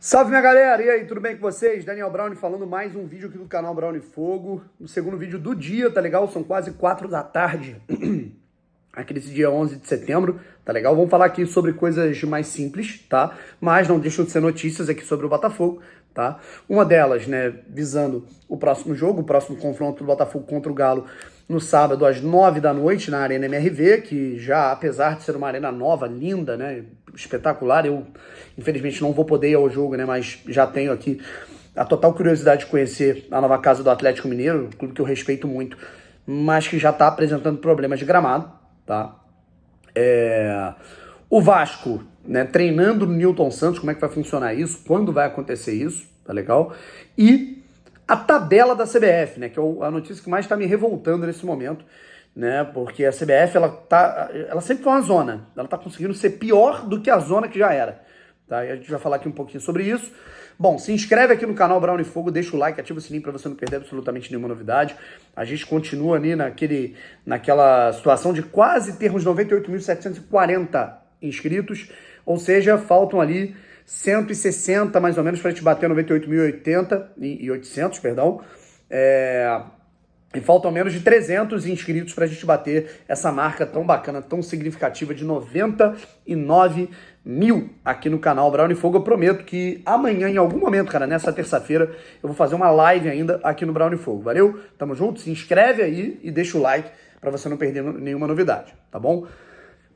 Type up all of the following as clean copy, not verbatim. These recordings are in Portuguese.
Salve, minha galera! E aí, tudo bem com vocês? Daniel Browne falando, mais um vídeo aqui do canal Browne Fogo. O segundo vídeo do dia, tá legal? São quase 4 da tarde, aqui nesse dia 11 de setembro, tá legal? Vamos falar aqui sobre coisas mais simples, tá? Mas não deixam de ser notícias aqui sobre o Botafogo, tá? Uma delas, né, visando o próximo jogo, o próximo confronto do Botafogo contra o Galo, no sábado às 9 da noite, na Arena MRV, que já, apesar de ser uma arena nova, linda, né, espetacular, eu, infelizmente, não vou poder ir ao jogo, né, mas já tenho aqui a total curiosidade de conhecer a nova casa do Atlético Mineiro, um clube que eu respeito muito, mas que já está apresentando problemas de gramado, tá? O Vasco, né, treinando no Newton Santos, como é que vai funcionar isso, quando vai acontecer isso, tá legal? E a tabela da CBF, né, que é a notícia que mais está me revoltando nesse momento, né, porque a CBF, ela sempre foi uma zona, ela está conseguindo ser pior do que a zona que já era, tá? E a gente vai falar aqui um pouquinho sobre isso. Bom, se inscreve aqui no canal Browne Fogo, deixa o like, ativa o sininho para você não perder absolutamente nenhuma novidade. A gente continua ali naquela situação de quase termos 98.740 inscritos, ou seja, faltam ali 160 mais ou menos para a gente bater 98.080 perdão. E faltam menos de 300 inscritos para a gente bater essa marca tão bacana, tão significativa de 99 mil aqui no canal Browne Fogo. Eu prometo que amanhã, em algum momento, cara, nessa terça-feira, eu vou fazer uma live ainda aqui no Browne Fogo. Valeu? Tamo junto? Se inscreve aí e deixa o like para você não perder nenhuma novidade, tá bom?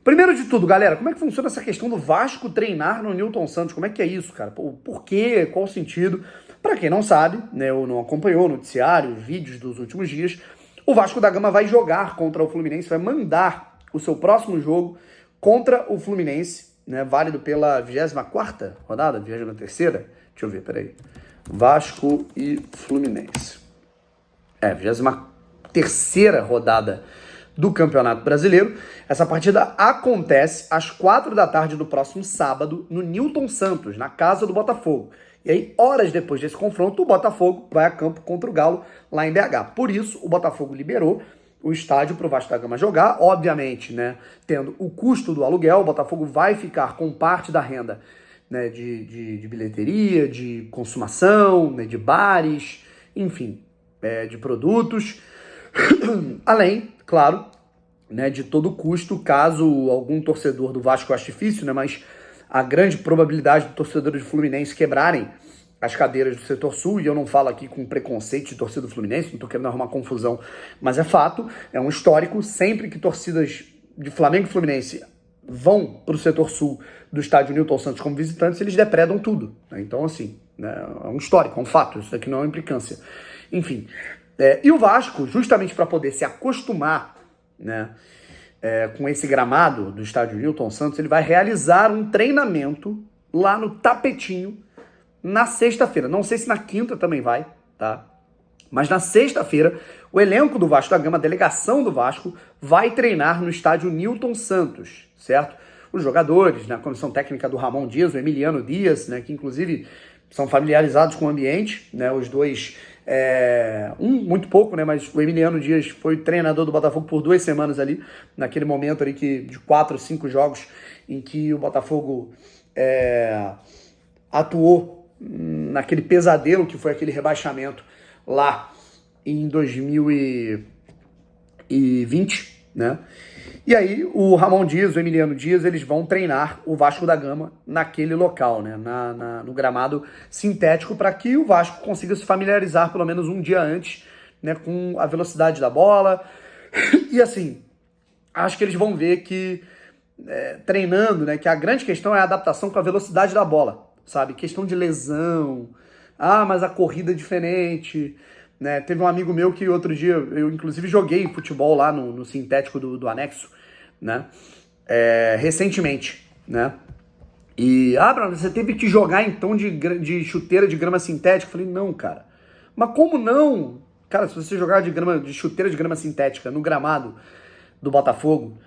Primeiro de tudo, galera, como é que funciona essa questão do Vasco treinar no Newton Santos? Como é que é isso, cara? Por quê? Qual o sentido? Para quem não sabe, né, ou não acompanhou o noticiário, os vídeos dos últimos dias, o Vasco da Gama vai jogar contra o Fluminense, vai mandar o seu próximo jogo contra o Fluminense, né, válido pela 24ª rodada, 23ª? Deixa eu ver, peraí. Vasco e Fluminense. 23ª rodada do Campeonato Brasileiro. Essa partida acontece às 4 da tarde do próximo sábado no Newton Santos, na casa do Botafogo. E aí, horas depois desse confronto, o Botafogo vai a campo contra o Galo lá em BH. Por isso, o Botafogo liberou o estádio para o Vasco da Gama jogar, obviamente, né, tendo o custo do aluguel. O Botafogo vai ficar com parte da renda, né, de bilheteria, de consumação, né, de bares, enfim, de produtos, além, claro, né, de todo o custo, caso algum torcedor do Vasco, eu acho difícil, né, mas a grande probabilidade do torcedor do Fluminense quebrarem as cadeiras do setor sul, e eu não falo aqui com preconceito de torcida do Fluminense, não tô querendo arrumar confusão, mas é fato, é um histórico, sempre que torcidas de Flamengo e Fluminense vão para o setor sul do estádio Newton Santos como visitantes, eles depredam tudo, né? Então, assim, né, é um histórico, é um fato, isso aqui não é uma implicância. Enfim, e o Vasco, justamente para poder se acostumar, né, com esse gramado do estádio Newton Santos, ele vai realizar um treinamento lá no Tapetinho na sexta-feira. Não sei se na quinta também vai, tá? Mas na sexta-feira, o elenco do Vasco da Gama, a delegação do Vasco, vai treinar no estádio Newton Santos, certo? Os jogadores, né, a comissão técnica do Ramon Dias, o Emiliano Dias, né, que inclusive são familiarizados com o ambiente, né, os dois, muito pouco, né, mas o Emiliano Dias foi treinador do Botafogo por 2 semanas ali, naquele momento ali de 4 ou 5 jogos em que o Botafogo atuou naquele pesadelo que foi aquele rebaixamento lá em 2020, né? E aí o Ramon Dias, o Emiliano Dias, eles vão treinar o Vasco da Gama naquele local, né? No gramado sintético, para que o Vasco consiga se familiarizar pelo menos um dia antes, né, com a velocidade da bola. E assim, acho que eles vão ver que treinando, né, que a grande questão é a adaptação com a velocidade da bola, sabe? Questão de lesão, mas a corrida é diferente, né? Teve um amigo meu que outro dia, eu inclusive joguei futebol lá no sintético do anexo, né? Recentemente, né? E, Bruno, você teve que jogar então de chuteira de grama sintética? Eu falei, não, cara. Mas como não? Cara, se você jogar de chuteira de grama sintética no gramado do Botafogo,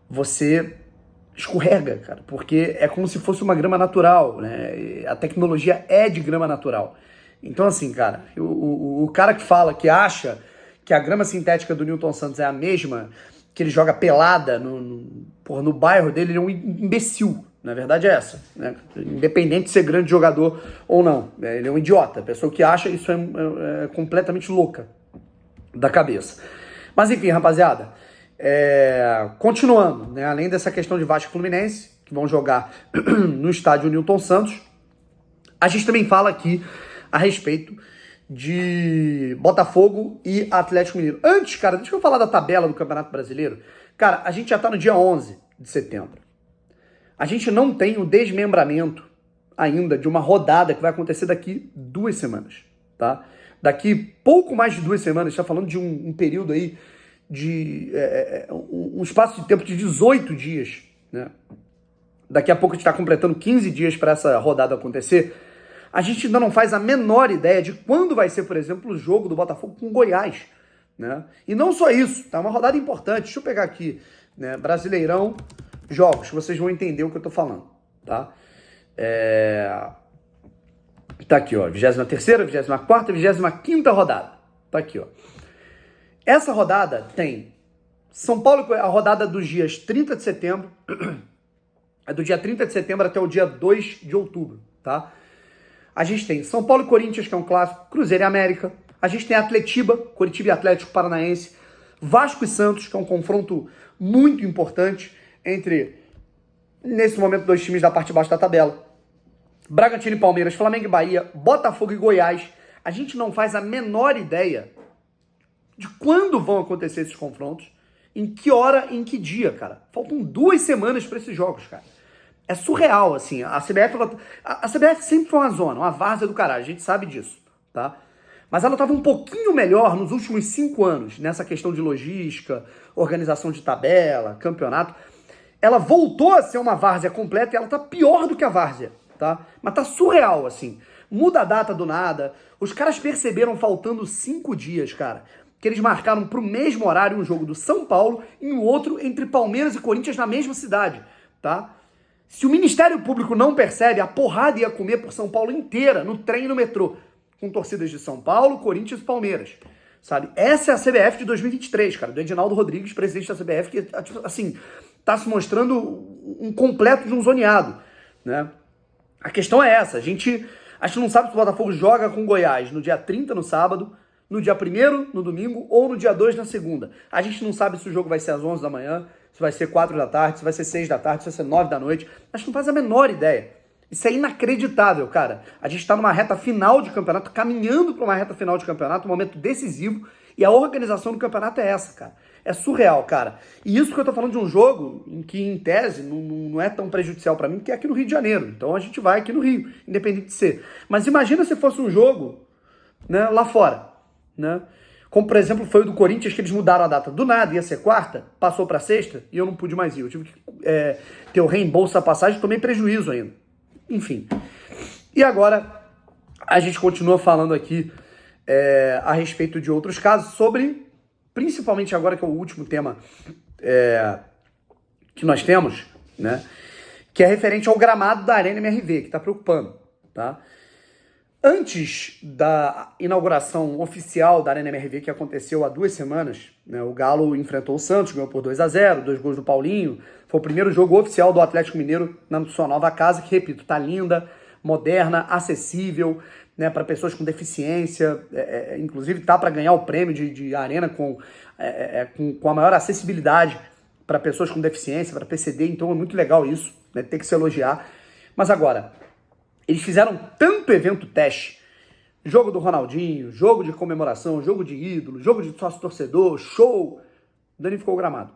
você escorrega, cara, porque é como se fosse uma grama natural, né? A tecnologia é de grama natural. Então, assim, cara, o cara que fala, que acha que a grama sintética do Newton Santos é a mesma, que ele joga pelada no bairro dele, ele é um imbecil, Na verdade é essa, né? Independente de ser grande jogador ou não. Ele é um idiota. A pessoa que acha isso é completamente louca da cabeça. Mas enfim, rapaziada, continuando, né? Além dessa questão de Vasco e Fluminense, que vão jogar no estádio Newton Santos, a gente também fala aqui a respeito de Botafogo e Atlético Mineiro. Antes, cara, deixa eu falar da tabela do Campeonato Brasileiro. Cara, a gente já tá no dia 11 de setembro. A gente não tem o desmembramento ainda de uma rodada que vai acontecer daqui 2 semanas, tá? Daqui pouco mais de 2 semanas, a gente tá falando de um período aí de um espaço de tempo de 18 dias, né? Daqui a pouco a gente está completando 15 dias para essa rodada acontecer. A gente ainda não faz a menor ideia de quando vai ser, por exemplo, o jogo do Botafogo com o Goiás, né? E não só isso, tá? Uma rodada importante. Deixa eu pegar aqui, né? Brasileirão, jogos, que vocês vão entender o que eu tô falando, tá? Tá aqui, ó, 23ª, 24ª, 25ª rodada. Tá aqui, ó. Essa rodada tem São Paulo, a rodada dos dias 30 de setembro, é do dia 30 de setembro até o dia 2 de outubro, tá? A gente tem São Paulo e Corinthians, que é um clássico, Cruzeiro e América. A gente tem Atletiba, Coritiba e Atlético Paranaense. Vasco e Santos, que é um confronto muito importante entre, nesse momento, 2 times da parte de baixo da tabela. Bragantino e Palmeiras, Flamengo e Bahia, Botafogo e Goiás. A gente não faz a menor ideia de quando vão acontecer esses confrontos, em que hora, em que dia, cara. Faltam 2 semanas para esses jogos, cara. É surreal, assim. A CBF sempre foi uma zona, uma várzea do caralho, a gente sabe disso, tá? Mas ela estava um pouquinho melhor nos últimos 5 anos, nessa questão de logística, organização de tabela, campeonato. Ela voltou a ser uma várzea completa e ela tá pior do que a várzea, tá? Mas tá surreal, assim. Muda a data do nada. Os caras perceberam, faltando 5 dias, cara, que eles marcaram pro mesmo horário um jogo do São Paulo e um outro entre Palmeiras e Corinthians na mesma cidade, tá? Se o Ministério Público não percebe, a porrada ia comer por São Paulo inteira, no trem e no metrô, com torcidas de São Paulo, Corinthians e Palmeiras, sabe? Essa é a CBF de 2023, cara, do Edinaldo Rodrigues, presidente da CBF, que, assim, tá se mostrando um completo de um zoneado, né? A questão é essa, a gente não sabe se o Botafogo joga com o Goiás no dia 30, no sábado, no dia 1º, no domingo, ou no dia 2, na segunda. A gente não sabe se o jogo vai ser às 11 da manhã, se vai ser 4 da tarde, se vai ser 6 da tarde, se vai ser 9 da noite. A gente não faz a menor ideia. Isso é inacreditável, cara. A gente tá numa reta final de campeonato, caminhando para uma reta final de campeonato, um momento decisivo, e a organização do campeonato é essa, cara. É surreal, cara. E isso que eu tô falando de um jogo em que, em tese, não é tão prejudicial para mim, porque é aqui no Rio de Janeiro. Então a gente vai aqui no Rio, independente de ser. Mas imagina se fosse um jogo, né, lá fora, né? Como, por exemplo, foi o do Corinthians, que eles mudaram a data. Do nada, ia ser quarta, passou para sexta, e eu não pude mais ir. Eu tive que ter o reembolso da passagem, tomei prejuízo ainda. Enfim. E agora, a gente continua falando aqui a respeito de outros casos, sobre, principalmente agora, que é o último tema que nós temos, né? Que é referente ao gramado da Arena MRV, que está preocupando, tá? Antes da inauguração oficial da Arena MRV, que aconteceu há 2 semanas, né, o Galo enfrentou o Santos, ganhou por 2-0, 2 gols do Paulinho. Foi o primeiro jogo oficial do Atlético Mineiro na sua nova casa, que, repito, tá linda, moderna, acessível, né, para pessoas com deficiência. Inclusive tá para ganhar o prêmio de Arena com a maior acessibilidade para pessoas com deficiência, para PCD. Então é muito legal isso, né, tem que se elogiar. Mas agora, eles fizeram tanto evento teste, jogo do Ronaldinho, jogo de comemoração, jogo de ídolo, jogo de sócio-torcedor, show, danificou o gramado.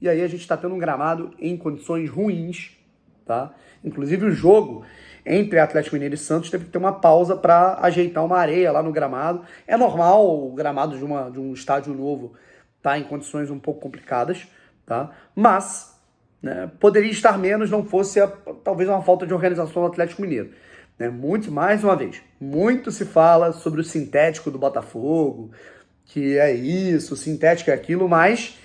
E aí a gente tá tendo um gramado em condições ruins, tá? Inclusive o jogo entre Atlético Mineiro e Santos teve que ter uma pausa para ajeitar uma areia lá no gramado. É normal o gramado de um estádio novo tá em condições um pouco complicadas, tá? Mas, né, poderia estar menos, não fosse talvez uma falta de organização do Atlético Mineiro. Né? Mais uma vez, muito se fala sobre o sintético do Botafogo, que é isso, o sintético é aquilo, mas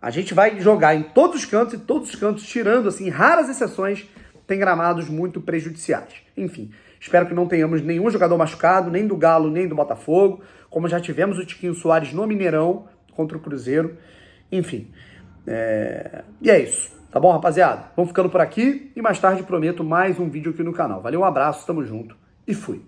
a gente vai jogar em todos os cantos, e todos os cantos, tirando assim raras exceções, tem gramados muito prejudiciais. Enfim, espero que não tenhamos nenhum jogador machucado, nem do Galo, nem do Botafogo, como já tivemos o Tiquinho Soares no Mineirão contra o Cruzeiro. Enfim, e é isso. Tá bom, rapaziada? Vamos ficando por aqui e mais tarde prometo mais um vídeo aqui no canal. Valeu, um abraço, tamo junto e fui.